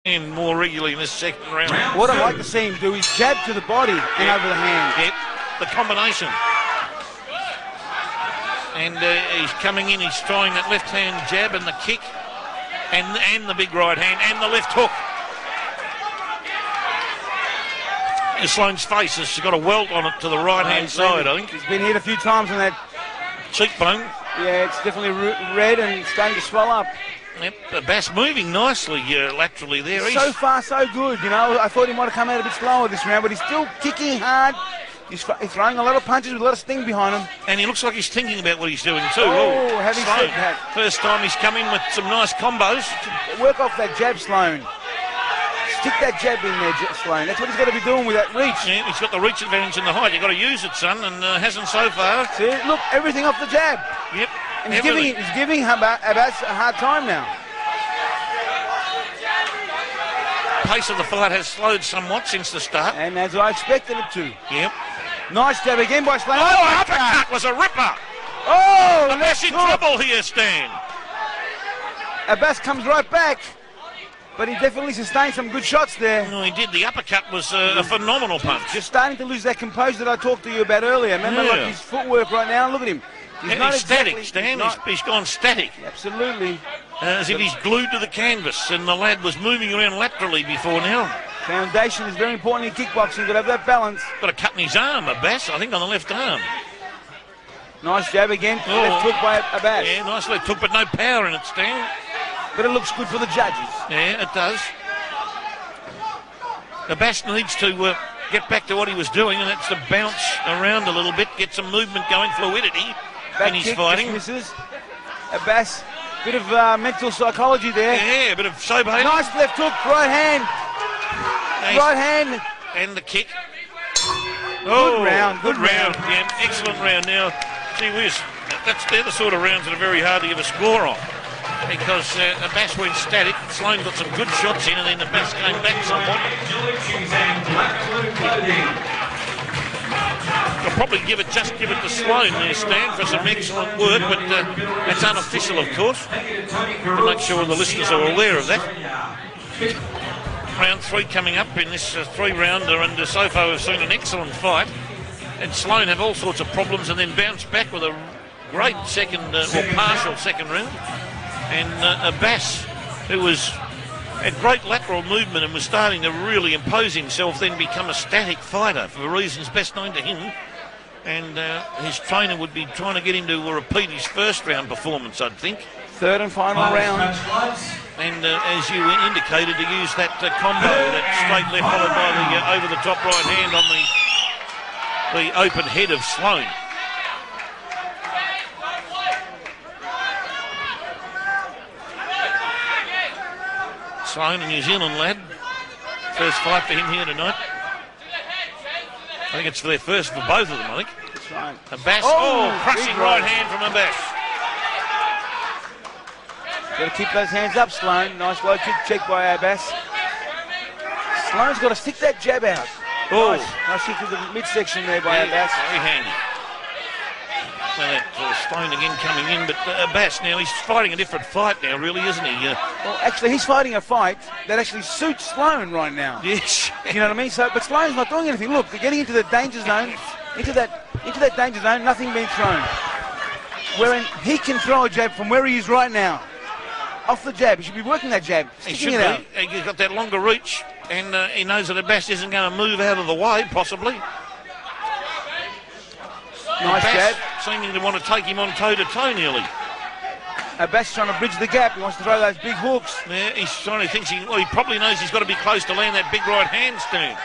And more regularly in this second round. What I'd like to see him do is jab to the body and over the hand. Yep, the combination. And he's coming in, he's trying that left hand jab and the kick and the big right hand and the left hook. Sloane's face has got a welt on it to the right hand side, I think. He's been hit a few times on that cheekbone. Yeah, it's definitely red and starting to swell up. Yep, Abbas moving nicely laterally there. So far, so good. You know, I thought he might have come out a bit slower this round, but he's still kicking hard. He's throwing a lot of punches with a lot of sting behind him. And he looks like he's thinking about what he's doing too. Oh, having said that. First time he's come in with some nice combos. Work off that jab, Sloane. Stick that jab in there, Sloane. That's what he's got to be doing with that reach. Yeah, he's got the reach advantage in the height. You've got to use it, son, and hasn't so far. See, look, everything off the jab. Yep. And he's giving Abbas a hard time now. Pace of the fight has slowed somewhat since the start. And as I expected it to. Yep. Nice jab again by Sloane. Oh, uppercut was a ripper. Oh, Abbas in trouble here, Stan. Abbas comes right back. But he definitely sustained some good shots there. No, he did. The uppercut was a phenomenal punch. Just starting to lose that composure that I talked to you about earlier. Remember, like his footwork right now. Look at him. He's not static, Stan. He's gone static. Absolutely. As if he's glued to the canvas, and the lad was moving around laterally before now. Foundation is very important in kickboxing. You've got to have that balance. Got a cut in his arm, Abbas, I think on the left arm. Nice jab again. Left hook by Abbas. Yeah, nice left hook, but no power in it, Stan. But it looks good for the judges. Yeah, it does. Abbas needs to get back to what he was doing, and that's to bounce around a little bit, get some movement going, fluidity when he's fighting. Misses. Abbas, bit of mental psychology there. Yeah, a bit of sober. Nice left hook, right hand. Right hand. And the kick. Oh, good round. Yeah, excellent round. Now, gee whiz, they're the sort of rounds that are very hard to give a score on. Because Abbas went static, Sloane got some good shots in, and then Abbas came back somewhat. I'll probably give it to Sloane there, Stan, for some excellent work, but it's unofficial, of course, to make sure the listeners are aware of that. Round 3 coming up in this 3-rounder, and so far we've seen an excellent fight. And Sloane have all sorts of problems and then bounce back with a great second, or partial second round. And Abbas, who had great lateral movement and was starting to really impose himself, then become a static fighter for reasons best known to him. And his trainer would be trying to get him to repeat his first round performance, I'd think. Third and final round. And as you indicated, to use that combo, that straight left followed by the over-the-top right hand on the open head of Sloane. Sloane, a New Zealand lad. First fight for him here tonight. I think it's their first for both of them, I think. That's right. Abbas, crushing right hand from Abbas. Got to keep those hands up, Sloane. Nice low kick check by Abbas. Sloane's got to stick that jab out. Oh, nice kick to the midsection there by Abbas. Very handy. Well, that Sloane again coming in, but Abbas now, he's fighting a different fight now, really, isn't he? Well, actually, he's fighting a fight that actually suits Sloane right now. Yes. You know what I mean? So, but Sloane's not doing anything. Look, they're getting into the danger zone, into that danger zone, nothing being thrown. Wherein he can throw a jab from where he is right now. Off the jab. He should be working that jab. He should be. He's got that longer reach, and he knows that Abbas isn't going to move out of the way, possibly. Nice jab. Seeming to want to take him on toe-to-toe nearly. Abbas trying to bridge the gap. He wants to throw those big hooks. Yeah, he's trying to think. He probably knows he's got to be close to land that big right hand, Stan.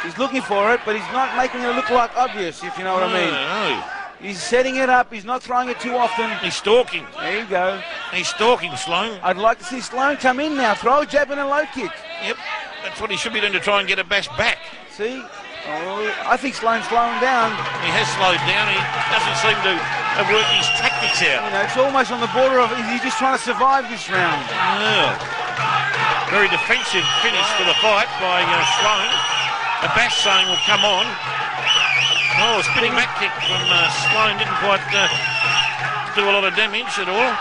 He's looking for it, but he's not making it look like obvious, if you know what I mean. No. He's setting it up. He's not throwing it too often. He's stalking. There you go. He's stalking Sloane. I'd like to see Sloane come in now. Throw a jab and a low kick. Yep. That's what he should be doing to try and get Abbas back. See? Oh, I think Sloane's slowing down. He has slowed down. He doesn't seem to have worked his tactics out. You know, it's almost on the border of he's just trying to survive this round. Yeah. Very defensive finish to the fight by Sloane. Abbas saying will come on. Oh, a spinning back kick from Sloane didn't quite do a lot of damage at all.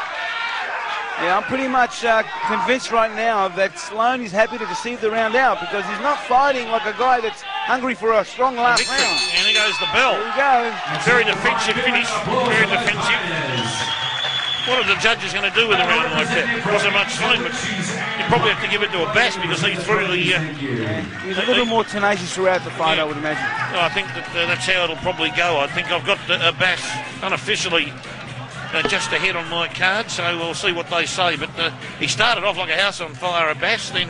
Yeah, I'm pretty much convinced right now that Sloan is happy to receive the round out because he's not fighting like a guy that's hungry for a strong last round. And here goes the bell. There we go. Very defensive finish. Very defensive. What are the judges going to do with a round like that? Wasn't much fun, but you probably have to give it to Abbas because he threw the... He was a little more tenacious throughout the fight, I would imagine. I think that's how it'll probably go. I think I've got Abbas unofficially just ahead on my card, so we'll see what they say. But he started off like a house on fire, Abbas, then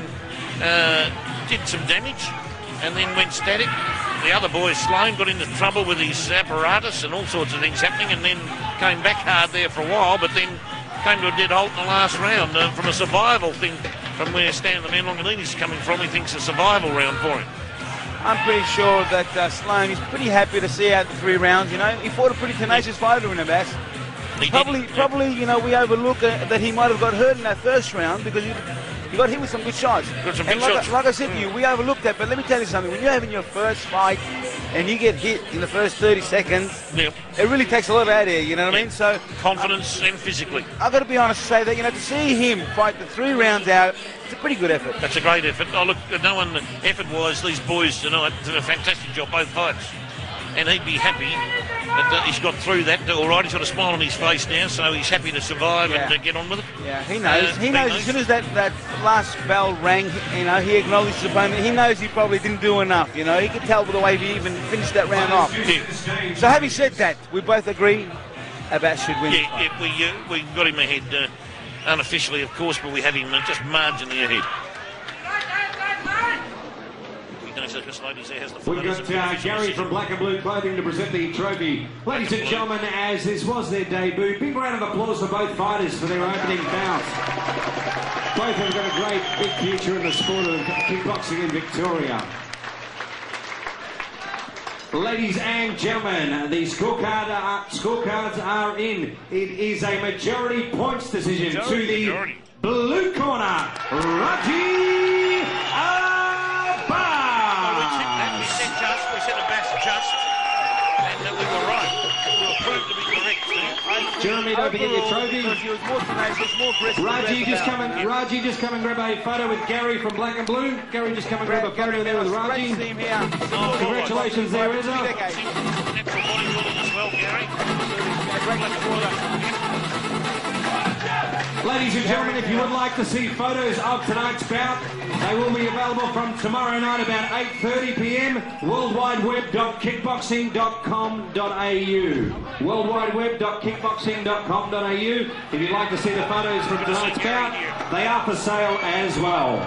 did some damage and then went static. The other boy, Sloan, got into trouble with his apparatus and all sorts of things happening, and then came back hard there for a while, but then came to a dead halt in the last round from a survival thing from where Stan the Man Longanini's coming from. He thinks a survival round for him. I'm pretty sure that Sloan is pretty happy to see out the 3 rounds, you know. He fought a pretty tenacious fighter in Abbas. Probably, you know, we overlook that he might have got hurt in that first round because he got hit with some good shots. Like I said to you, we overlooked that, but let me tell you something. When you're having your first fight and you get hit in the first 30 seconds, it really takes a lot out of you, you know what I mean? So confidence and physically. I've got to be honest to say that, you know, to see him fight the 3 rounds out, it's a pretty good effort. That's a great effort. Oh, look, effort-wise, these boys tonight did a fantastic job, both fights. And he'd be happy that he's got through that. All right, he's got a smile on his face now, so he's happy to survive and get on with it. Yeah, he knows. He knows as soon as that last bell rang, you know, he acknowledged his opponent. He knows he probably didn't do enough, you know. He could tell by the way he even finished that round off. Yeah. So having said that, we both agree Abbas should win. We got him ahead unofficially, of course, but we have him just marginally ahead. We've got Gary from Black and Blue Clothing to present the trophy. Ladies and gentlemen, as this was their debut, big round of applause for both fighters for their opening bout. Both have got a great big future in the sport of kickboxing in Victoria. Ladies and gentlemen, the scorecards are in. It is a majority points decision to the blue corner, Rajee Abbas. We said Abbas just, and we were right. We were proved to be correct. Jeremy, don't forget your trophy. He was more tenacious, more aggressive. Rajee, just come and grab a photo with Gary from Black and Blue. Gary, just come and grab a photo there with Rajee. Congratulations there, Ezra. Natural bodybuilding as well, Gary. Ladies and gentlemen, if you would like to see photos of tonight's bout, they will be available from tomorrow night about 8:30 p.m. worldwideweb.kickboxing.com.au worldwideweb.kickboxing.com.au. If you'd like to see the photos from tonight's bout, they are for sale as well.